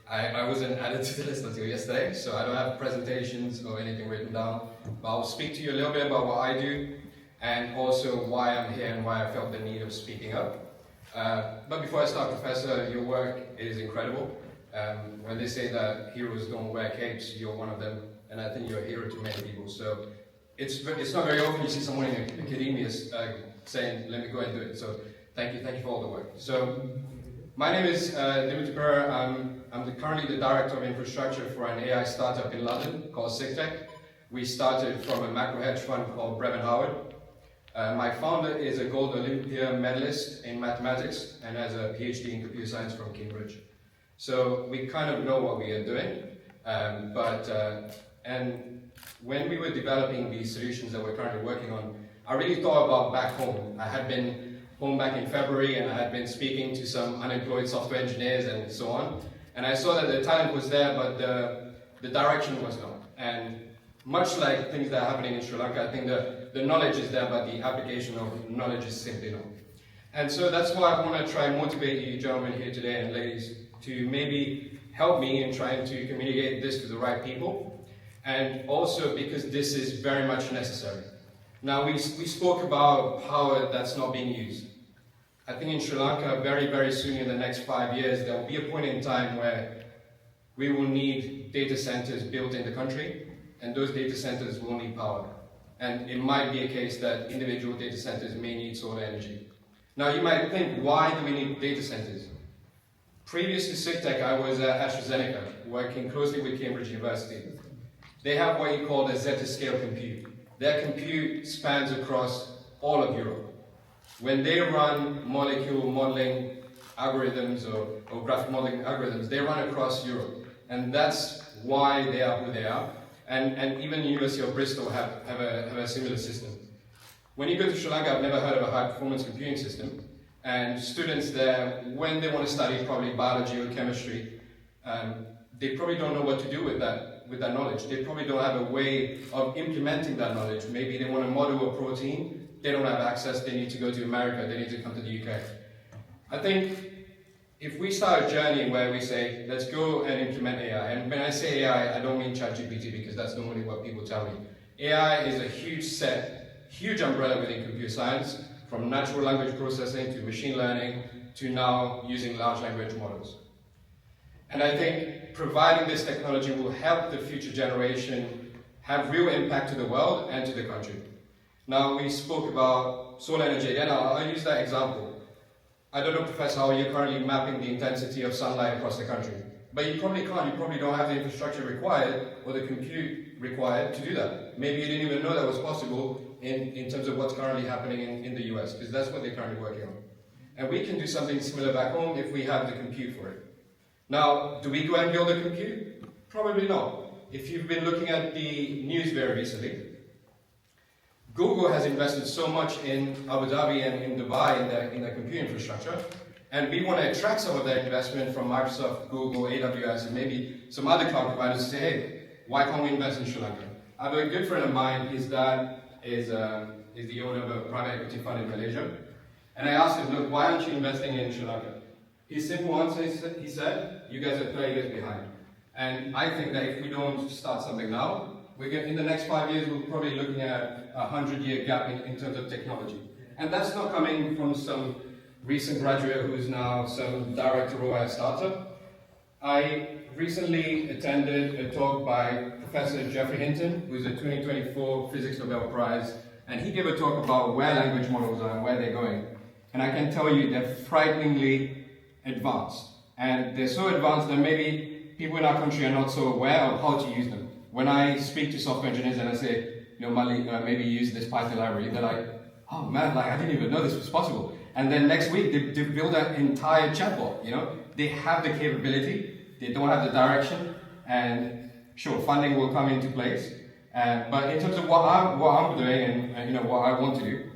I wasn't added to the list until yesterday, so I don't have presentations or anything written down. But I'll speak to you a little bit about what I do, and also why I'm here and why I felt the need of speaking up. But before I start, Professor, your work is incredible. When they say that heroes don't wear capes, you're one of them, and I think you're a hero to many people. So it's not very often you see someone in academia saying, let me go and do it. So thank you for all the work. So my name is Dimitri Perrer. I'm currently the Director of Infrastructure for an AI startup in London called SigTech. We started from a macro hedge fund called Brevan Howard. My founder is a gold Olympia medalist in mathematics and has a PhD in computer science from Cambridge. So we kind of know what we are doing, and when we were developing these solutions that we're currently working on, I really thought about back home. I had been home back in February and I had been speaking to some unemployed software engineers and so on, and I saw that the talent was there, but the direction was not. And much like things that are happening in Sri Lanka, I think the knowledge is there, but the application of knowledge is simply not. And so that's why I want to try and motivate you gentlemen here today and ladies to maybe help me in trying to communicate this to the right people, and also because this is very much necessary. Now we spoke about power that's not being used. I think in Sri Lanka very soon, in the next 5 years, there will be a point in time where we will need data centers built in the country, and those data centers will need power. And it might be a case that individual data centers may need solar energy. Now you might think, why do we need data centers? Previous to SigTech, I was at AstraZeneca, working closely with Cambridge University. They have what you call the zettascale compute. Their compute spans across all of Europe. When they run molecule modeling algorithms or graphic modeling algorithms, they run across Europe. And that's why they are who they are. And even the University of Bristol have a similar system. When you go to Sri Lanka, I've never heard of a high-performance computing system. And students there, when they want to study probably biology or chemistry, they probably don't know what to do with that knowledge. They probably don't have a way of implementing that knowledge. Maybe they want to model a protein, they don't have access, they need to go to America, they need to come to the UK. I think if we start a journey where we say, let's go and implement AI, and when I say AI, I don't mean ChatGPT because that's normally what people tell me. AI is a huge umbrella within computer science, from natural language processing to machine learning to now using large language models. And I think providing this technology will help the future generation have real impact to the world and to the country. Now we spoke about solar energy again, I'll use that example. I don't know, Professor, how you're currently mapping the intensity of sunlight across the country. But you probably can't, you probably don't have the infrastructure required or the compute required to do that. Maybe you didn't even know that was possible in terms of what's currently happening in the US, because that's what they're currently working on. And we can do something similar back home if we have the compute for it. Now, do we go and build a compute? Probably not. If you've been looking at the news very recently, Google has invested so much in Abu Dhabi and in Dubai in their compute infrastructure, and we want to attract some of that investment from Microsoft, Google, AWS, and maybe some other cloud providers to say, hey, why can't we invest in Sri Lanka? I have a good friend of mine, his dad is the owner of a private equity fund in Malaysia, and I asked him, look, why aren't you investing in Sri Lanka? His simple answer, he said, you guys are 30 years behind. And I think that if we don't start something now, in the next 5 years, we're probably looking at a 100-year gap in terms of technology. And that's not coming from some recent graduate who's now some director of a startup. I recently attended a talk by Professor Geoffrey Hinton, who's a 2024 Physics Nobel Prize, and he gave a talk about where language models are and where they're going. And I can tell you they're frighteningly advanced. And they're so advanced that maybe people in our country are not so aware of how to use them. When I speak to software engineers and I say, Mali, maybe use this Python library, they're like, oh man, I didn't even know this was possible. And then next week, they build an entire chatbot, They have the capability, they don't have the direction, and sure, funding will come into place. But in terms of what I'm doing and what I want to do,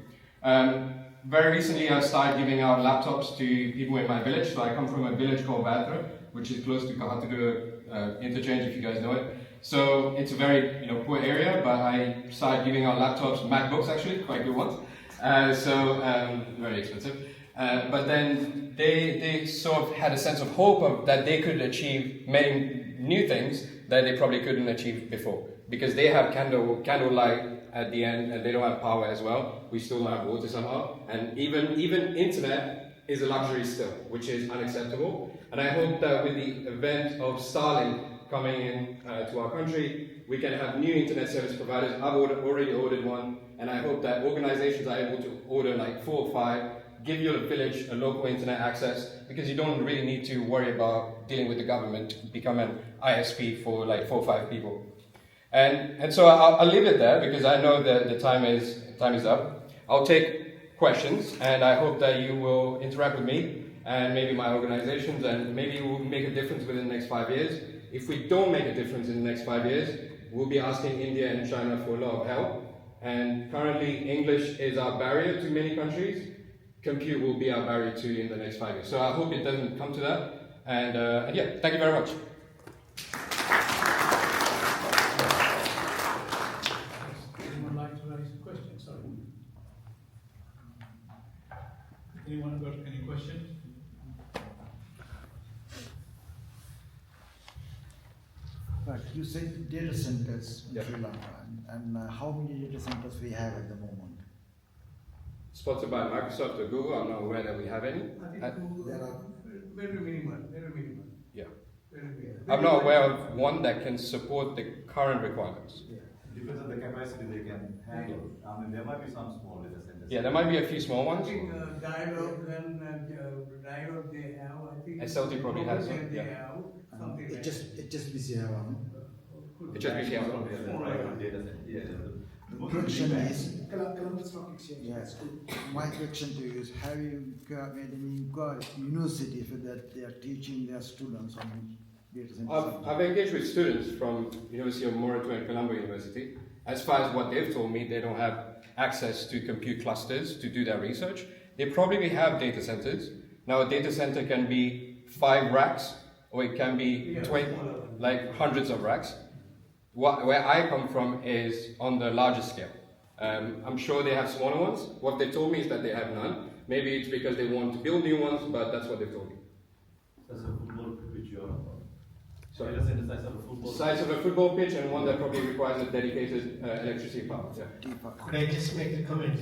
very recently I started giving out laptops to people in my village. So I come from a village called Vatra, which is close to Kahatugu interchange, if you guys know it. So it's a very poor area, but I started giving out laptops, MacBooks actually, quite good ones. Very expensive. But then they sort of had a sense of hope that they could achieve many new things that they probably couldn't achieve before. Because they have candlelight at the end and they don't have power as well. We still don't have water somehow. And even internet is a luxury still, which is unacceptable. And I hope that with the event of Starlink coming in to our country, we can have new internet service providers. I've already ordered one, and I hope that organizations are able to order like 4 or 5, give your village a local internet access, because you don't really need to worry about dealing with the government to become an ISP for like 4 or 5 people. And so I'll leave it there, because I know that the time is up. I'll take questions, and I hope that you will interact with me and maybe my organizations, and maybe we'll make a difference within the next 5 years. If we don't make a difference in the next 5 years, we'll be asking India and China for a lot of help. And currently, English is our barrier to many countries. Compute will be our barrier to in the next 5 years. So I hope it doesn't come to that. And yeah, thank you very much. Anyone like to raise a question? Sorry. Anyone got any questions? Right, you said data centers in Yeah. Sri Lanka, and how many data centers we have at the moment? Sponsored by Microsoft or Google, I'm not aware that we have any. I think Google, there are- very minimal, very minimal. Yeah. Very minimal. I'm not aware of one that can support the current requirements. Depends on the capacity they can handle. I mean, there might be some small data centers. Yeah, there might be a few small I ones. think dialogue they have, I think. SLT probably has some, They yeah. have something like. HSBC have one. HSBC has one. Data center. Yeah. The most Question big is, Colombo Stock Exchange. yes, my question to you is, have you made any inquiry universities that they are teaching their students on data centers? I've engaged with students from University of Morato and Colombo University. As far as what they've told me, they don't have access to compute clusters to do their research. They probably have data centers. Now a data center can be 5 racks, or it can be 20, like hundreds of racks. Where I come from is on the larger scale. I'm sure they have smaller ones. What they told me is that they have none. Maybe it's because they want to build new ones, but that's what they've told me. That's a football pitch you're about. So Data center size of a football. size of a football pitch, and one that probably requires a dedicated electricity power. Yeah. Could I just make a comment?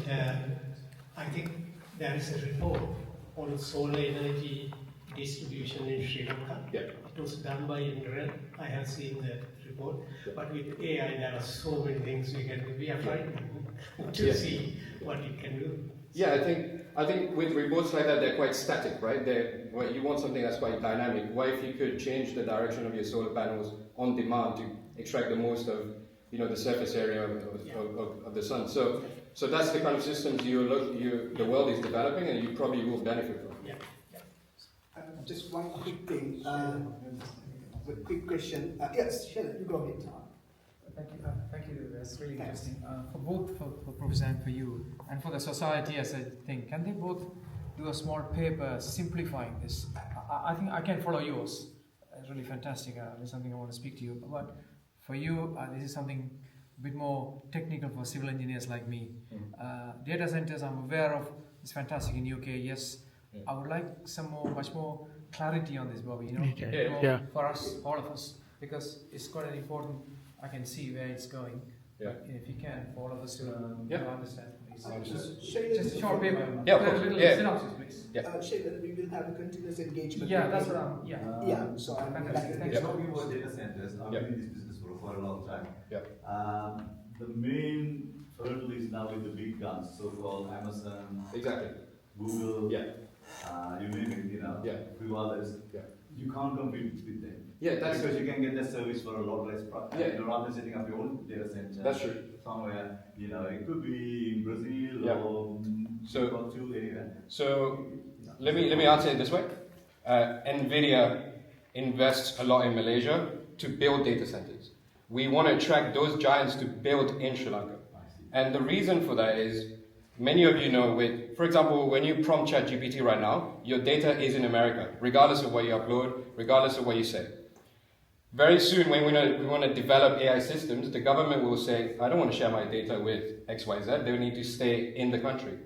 I think there is a report on solar energy distribution in Sri Lanka. Yeah. It was done by Indra. I have seen the report. But with AI, there are so many things we can do. We are trying to Yeah. see what it can do. Yeah, I think with reports like that, they're quite static, right? Well, you want something that's quite dynamic. What if you could change the direction of your solar panels on demand to extract the most of, the surface area of the sun? So that's the kind of systems the world is developing, and you probably will benefit from. Yeah. Just one quick thing, a quick question. Yes, Sheila, you go ahead. Thank you. That's really interesting. For both for Professor and for you, and for the society as I think, can they both do a small paper simplifying this? I think I can follow yours. It's really fantastic. There's something I want to speak to you. But for you, this is something a bit more technical for civil engineers like me. Data centers, I'm aware of. It's fantastic in UK. Yes, I would like much more clarity on this, Bobby. For us, all of us, because it's quite an important. I can see where it's going. Yeah. If you can, for all of us to understand, please. Sheila, Just a short paper. Yeah, of course. A little Yeah. synopsis, please. Sheila, we will have a continuous engagement. Yeah, that's what I'm. Yeah. Yeah, so I'm Fantastic. like, Thank You're talking about data centers. I've Yeah. been in this business for a long time. Yeah. The main hurdle is now with the big guns, so-called Amazon, Exactly. Google, Yeah. you name it, Yeah. few others. Yeah. You can't compete with them. Yeah, that's because you can get that service for a lot less price. Yeah. Rather than setting up your own data center. That's true. Somewhere, it could be in Brazil Yeah. or So- Portugal, anywhere. So let me answer it this way. NVIDIA invests a lot in Malaysia to build data centers. We want to attract those giants to build in Sri Lanka. And the reason for that is, many of you know, for example, when you prompt ChatGPT right now, your data is in America, regardless of what you upload, regardless of what you say. Very soon, when we want to develop AI systems, the government will say, I don't want to share my data with XYZ, they need to stay in the country.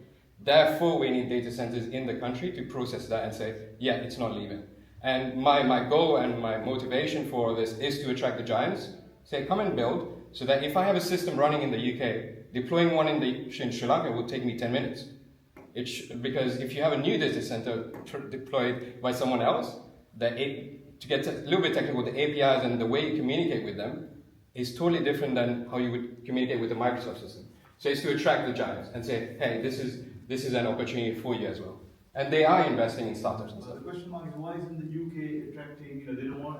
Therefore, we need data centers in the country to process that and say, yeah, it's not leaving. And my goal and my motivation for this is to attract the giants. Say, come and build, so that if I have a system running in the UK, deploying one in Sri Lanka will take me 10 minutes. Because if you have a new data center deployed by someone else, to get a little bit technical, the APIs and the way you communicate with them is totally different than how you would communicate with the Microsoft system. So it's to attract the giants and say, hey, this is an opportunity for you as well. And they are investing in startups and So stuff. the question mark is, why isn't the UK attracting, they don't want,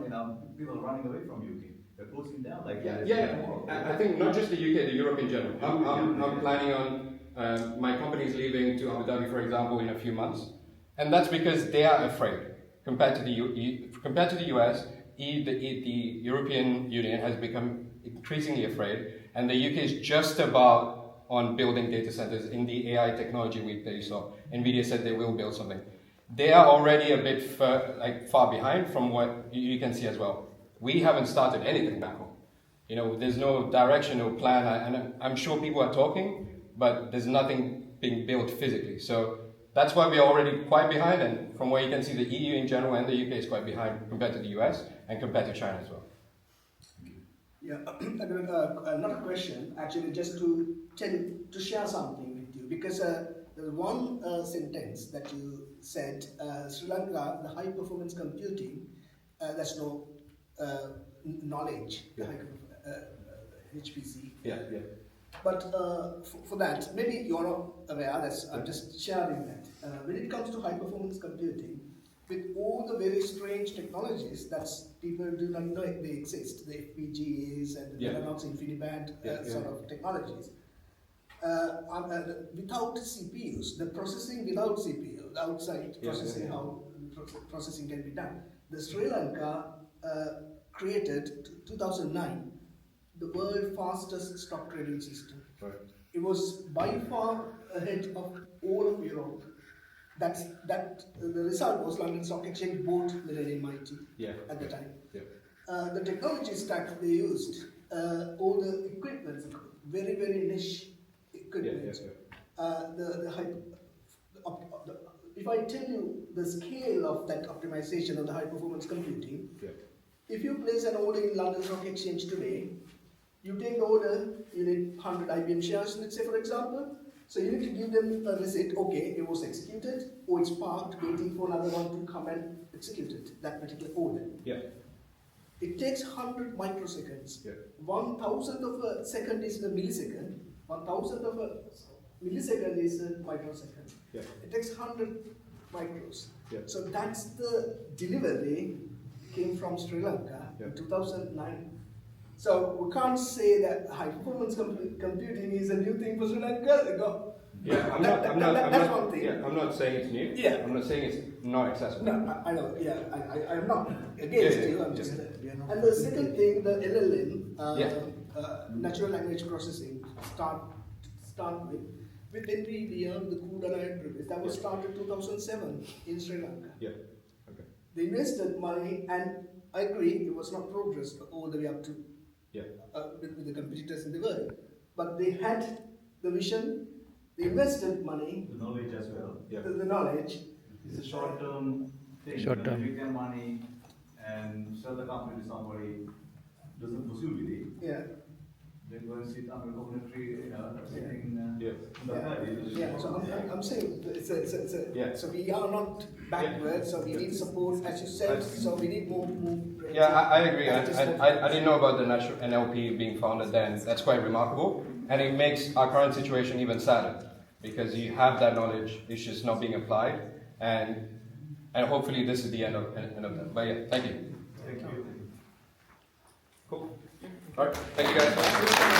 people running away from UK. They're closing down, like, I think not just the UK, the Europe in general. I'm planning on, my company is leaving to Abu Dhabi, for example, in a few months. And that's because they are afraid. Compared to the US, the European Union has become increasingly afraid, and the UK is just about on building data centers in the AI technology week that you saw. NVIDIA said they will build something. They are already a bit far behind from what you can see as well. We haven't started anything back home. There's no direction, no plan, and I'm sure people are talking, but there's nothing being built physically. So that's why we're already quite behind, and from what you can see, the EU in general and the UK is quite behind compared to the US and compared to China as well. Yeah, another question, actually, just to share something with you, because there's one sentence that you said, Sri Lanka, the high performance computing, there's no knowledge, Yeah. HPC. Yeah. But for that, maybe you're not aware, I'm just sharing that. When it comes to high performance computing, with all the very strange technologies that people do not know they exist, the FPGAs and the Mellanox InfiniBand sort of technologies, without CPUs, the processing without CPU, outside processing, how processing can be done. The Sri Lanka created 2009 the world's fastest stock trading system. Right. It was by far ahead of all of Europe. The result was London Stock Exchange bought Millennium IT at the time. Yeah. The technology stack they used, all the equipment, very, very niche equipment. If I tell you the scale of that optimization of the high performance computing, if you place an order in London Stock Exchange today, you take the order, you need 100 IBM shares, let's say for example. So you need to give them a receipt, okay, it was executed, or it's parked, waiting for another one to come and execute it, that particular order. Yeah. It takes 100 microseconds. Yeah. 1,000th of a second is a millisecond. 1,000th of a millisecond is a microsecond. Yeah. It takes 100 micros. Yeah. So that's the delivery came from Sri Lanka in 2009. So we can't say that high performance computing is a new thing for Sri Lanka. Yeah, that's one thing. Yeah, I'm not saying it's new. Yeah. I'm not saying it's not accessible. No, I know. Yeah, I'm not against you. I'm just. And the second thing, the LLM, natural language processing, start with NVIDIA, the CUDA library. That was started 2007 in Sri Lanka. Yeah. Okay. They invested money, and I agree, it was not progress all the way up to with the competitors in the world. But they had the vision, they invested money, the knowledge as well. the knowledge. It's a short-term thing. Short term. When you get money and sell the company to somebody, doesn't pursue with it. Yeah. Then go and sit under a coconut tree, sitting Yeah. in the paddy. Yeah, so I'm saying it's a so we are not backwards, so we need support, as you said, so we need more. Yeah, I agree. I didn't know about the natural NLP being founded then. That's quite remarkable. And it makes our current situation even sadder because you have that knowledge, it's just not being applied. And hopefully this is the end of that. But yeah, thank you. Thank you. Cool. All right, thank you guys.